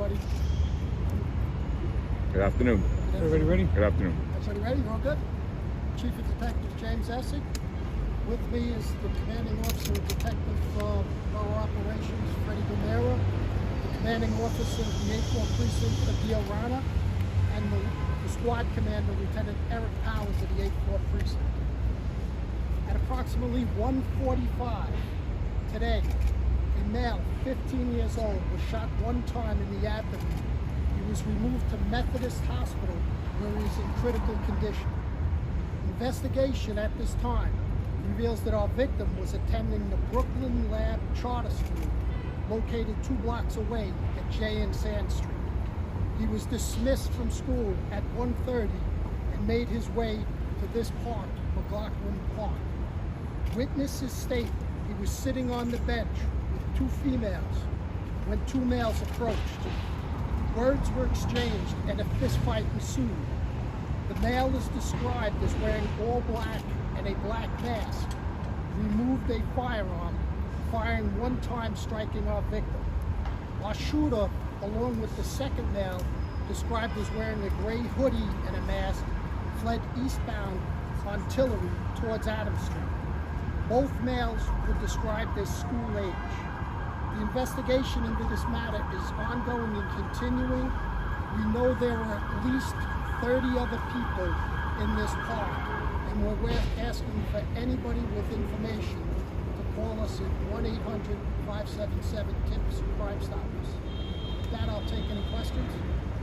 everybody. Good afternoon. Everybody ready? Good afternoon. Everybody ready? We're all good? Chief of Detective James Essig. With me is the Commanding Officer of Detective Borough Operations, Freddie Gomera, the Commanding Officer of the 8th Floor Precinct, Adil Rana, and the Squad Commander, Lieutenant Eric Powers of the 8th Floor Precinct. At approximately 1:45 today, a male, 15 years old, was shot one time in the abdomen. He was removed to Methodist Hospital where he is in critical condition. Investigation at this time reveals that our victim was attending the Brooklyn Lab Charter School, located 2 blocks away at J and Sand Street. He was dismissed from school at 1:30 and made his way to this park, McLaughlin Park. Witnesses state he was sitting on the bench with 2 females when 2 males approached. Words were exchanged and a fistfight ensued. The male is described as wearing all black and a black mask, removed a firearm, firing one time, striking our victim. Our shooter, along with the second male, described as wearing a gray hoodie and a mask, fled eastbound on Tillary towards Adams Street. Both males were described as school age. The investigation into this matter is ongoing and continuing. We know there were at least 30 other people in this park, and we're asking for anybody with information to call us at 1-800-577-TIPS Crime Stoppers. With that, I'll take any questions.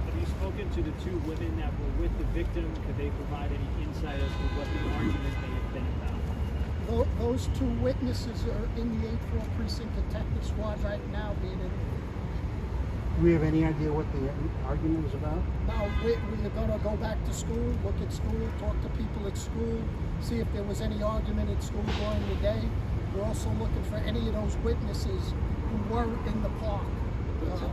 Have you spoken to the 2 women that were with the victim? Could they provide any insight as to what the argument may have been about? Those 2 witnesses are in the 8th Floor Precinct Detective Squad right now being in. Do we have any idea what the argument is about? Now, we're going to go back to school, look at school, talk to people at school, see if there was any argument at school during the day. We're also looking for any of those witnesses who were in the park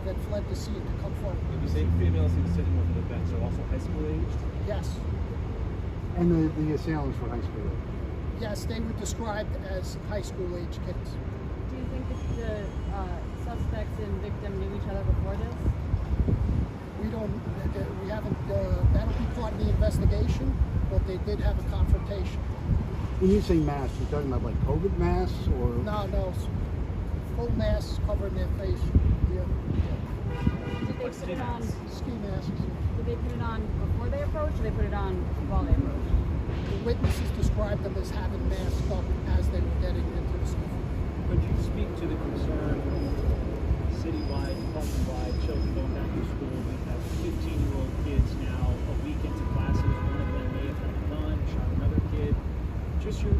that fled the scene to come forward. You say females who were sitting over the bench are also high school aged? Yes. And the assailants were high school age? Yes, they were described as high school age kids. Do you think that the suspects and victim knew each other before this? We haven't, that'll be part of the investigation, but they did have a confrontation. When you say masks, you're talking about like COVID masks or? No, full masks covering their face. Yeah. Did they put it on? Ski masks. Did they put it on before they approached, or they put it on while they approached? The witnesses described them as having masked up as they were getting into the school. Could you speak to the concern citywide, department-wide, children going back to school? We have 15-year-old kids now a week into classes. One of them may have had a gun, shot another kid. Just your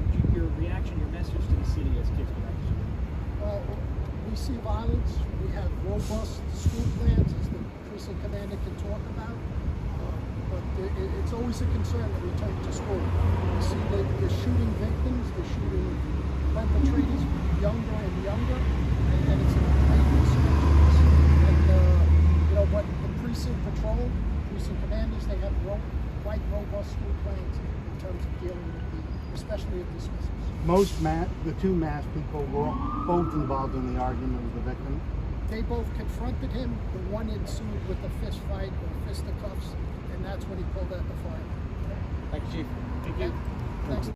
reaction, your message to the city as kids go back to school. Well, we see violence. We have robust school plans, as the precinct commander can talk about. But it's always a concern to return to school. We see the shooting victims, the shooting perpetrators younger and younger, and it's a great concern to us. And what the precinct patrol, precinct commanders, they have quite robust school plans in terms of dealing with especially with dismissals. The 2 masked people were both involved in the argument with the victim? They both confronted him. The one ensued with a fist fight or fisticuffs, and that's when he pulled out the firearm. Thank you, Chief. Thank you. Thanks.